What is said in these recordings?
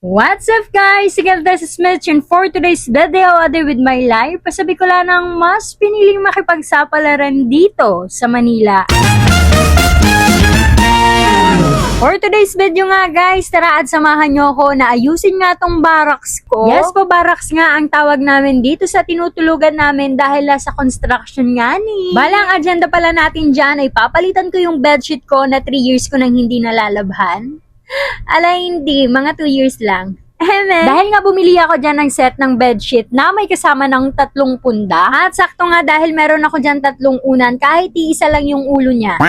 What's up guys? Again, this is Mitch and for today's video other with my life, pasabi ko lang ng mas piniling makipagsapalaran dito sa Manila. For today's video nga guys, tara at samahan nyo ako na ayusin nga tong barracks ko. Yes po, barracks nga ang tawag namin dito sa tinutulugan namin dahil sa construction nga ni. Balang agenda pala natin dyan ay papalitan ko yung bedsheet ko na 3 years ko nang hindi nalalabhan. Hindi, mga 2 years lang. Dahil nga bumili ako dyan ng set ng bedsheet na may kasama ng 3 punda. At sakto nga dahil meron ako dyan 3 unan kahit iisa lang yung ulo niya.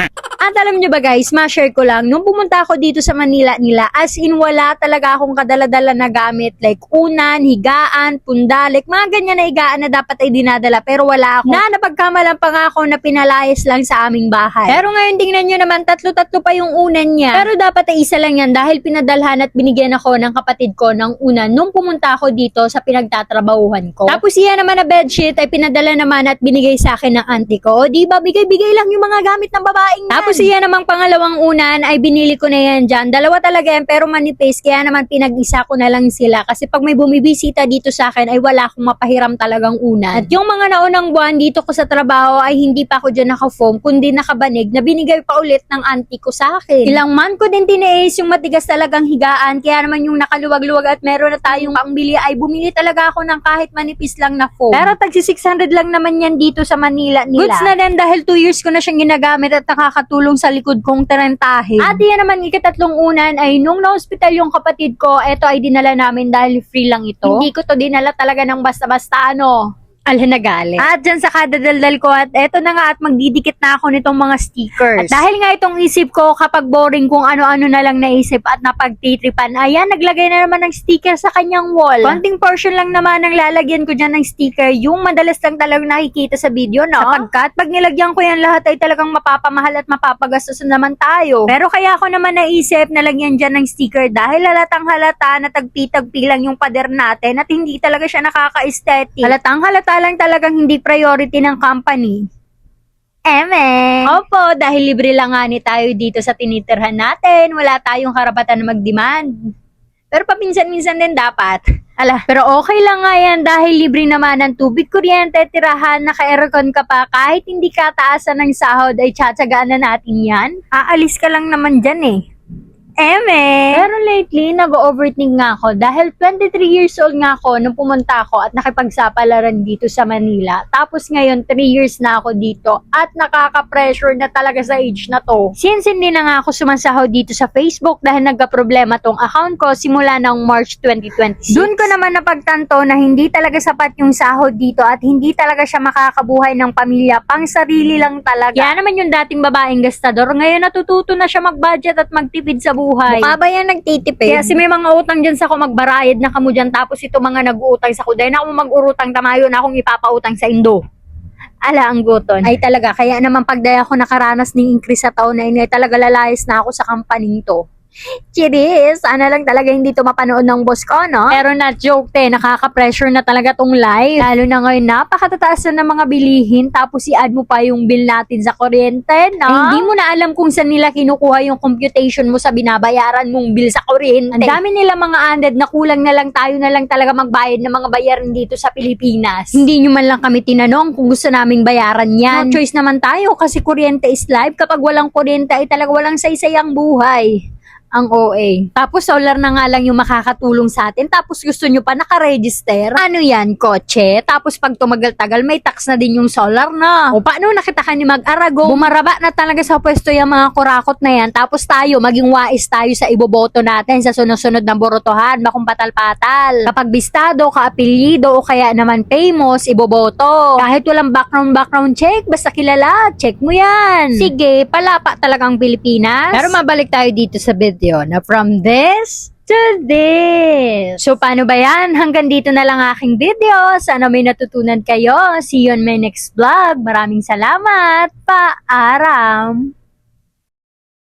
At alam nyo ba guys, ma-share ko lang, nung pumunta ako dito sa Manila nila, as in wala talaga akong kadala-dala na gamit like unan, higaan, punda, like mga ganyan na higaan na dapat ay dinadala pero wala ako. Na napagkamalan pa nga ako na pinalayas lang sa aming bahay. Pero ngayon tingnan nyo naman, 3 pa yung unan niya. Pero dapat ay isa lang yan dahil pinadalhan at binigyan ako ng kapatid ko ng unan nung pumunta ako dito sa pinagtatrabahuhan ko. Tapos iyan naman na bedsheet ay pinadala naman at binigay sa akin ng auntie ko. O diba, bigay-bigay lang yung mga gamit ng babaeng yan. Tapos iyan namang pangalawang unan ay binili ko na yan dyan. 2 talaga yan pero manipis kaya naman pinag-isa ko na lang sila kasi pag may bumibisita dito sa akin ay wala akong mapahiram talagang unan. At yung mga naunang buwan dito ko sa trabaho ay hindi pa ako dyan naka-foam kundi nakabanig na binigay pa ulit ng auntie ko sa akin. Ilang month ko din tiniis yung matigas talagang higaan kaya naman yung nakaluwag-luwag at meron na tayong pangbili ay bumili talaga ako ng kahit manipis lang na foam. Pero tagsi 600 lang naman yan dito sa Manila nila. Goods na din dahil 2 years ko na siyang ginagamit at nakakatulong sa likod kong tarentahin. At yan naman ika-3 unan ay nung na-hospital yung kapatid ko, eto ay dinala namin dahil free lang ito. Hindi ko to dinala talaga ng basta-basta alhanagalit. At dyan sa kadadaldal ko at eto na nga at magdidikit na ako nitong mga stickers. At dahil nga itong isip ko kapag boring kung ano-ano na lang naisip at napagtitripan, ayan naglagay na naman ng sticker sa kanyang wall. Konting portion lang naman ang lalagyan ko dyan ng sticker, yung madalas lang talagang nakikita sa video, no? Sapagkat pag nilagyan ko yan lahat ay talagang mapapamahal at mapapagastos naman tayo. Pero kaya ako naman naisip na lagyan dyan ng sticker dahil halatang halata na tagpi-tagpi lang yung pader natin at hindi talaga siya nakaka-aesthetic. Halatang halata lang talagang hindi priority ng company. Opo, dahil libre lang nga ni tayo dito sa tinitirhan natin, wala tayong karapatan na mag-demand. Pero paminsan-minsan din dapat. Pero okay lang nga yan dahil libre naman ng tubig, kuryente, tirahan, naka-aircon ka pa, kahit hindi ka taasan ng sahod ay tsatsagaan na natin yan. Aalis ka lang naman dyan Pero lately, nag-overthink nga ako dahil 23 years old nga ako nung pumunta ako at nakipagsapalaran dito sa Manila. Tapos ngayon, 3 years na ako dito at nakaka-pressure na talaga sa age na to. Since hindi na nga ako sumasahod dito sa Facebook dahil nagka-problema tong account ko simula ng March 2026. Doon ko naman napagtanto na hindi talaga sapat yung sahod dito at hindi talaga siya makakabuhay ng pamilya, pang sarili lang talaga. Kaya naman yung dating babaeng gastador, ngayon natututo na siya mag-budget at magtipid sa buhay. Mukha ba yan nagtitipid? Kaya may mga utang dyan sa ako magbarayad na kamo dyan tapos ito mga nag-uutang sa ko. Dahil na ako mag-urutang tamayo na akong ipapautang sa Indo. Ang guton. Ay talaga, kaya naman pagdaya ako nakaranas ng increase sa taon na ini, talaga lalayas na ako sa kampaning to. Chiris, sana lang talaga hindi to mapanood ng boss ko, no? Pero not joke nakaka-pressure na talaga tong life. Lalo na ngayon, napakatataas na ng mga bilihin, tapos i-add mo pa yung bill natin sa kuryente, no? Ay, hindi mo na alam kung saan nila kinukuha yung computation mo sa binabayaran mong bill sa kuryente. Ang dami nila mga anded na kulang na lang tayo na lang talaga magbayad ng mga bayaran dito sa Pilipinas. Hindi nyo man lang kami tinanong kung gusto naming bayaran yan. No choice naman tayo kasi kuryente is life. Kapag walang kuryente ay talaga walang saysay ang buhay. Ang OA. Tapos solar na nga lang yung makakatulong sa atin. Tapos gusto nyo pa naka-register. Ano yan, kotse? Tapos pag tumagal-tagal, may tax na din yung solar na. O paano nakita ka ni Mag-Arago? Bumaraba na talaga sa pwesto yung mga kurakot na yan. Tapos tayo, maging wais tayo sa iboboto natin sa sunod-sunod ng borotohan. Bakong patal-patal. Kapag bistado, kaapelyido, o kaya naman famous, iboboto. Kahit walang background check, basta kilala, check mo yan. Sige, palapa talagang Pilipinas. Pero mabalik tayo dito sa video na from this to this. So, paano ba yan? Hanggang dito na lang aking video. Sana may natutunan kayo. See you on my next vlog. Maraming salamat. Paaram!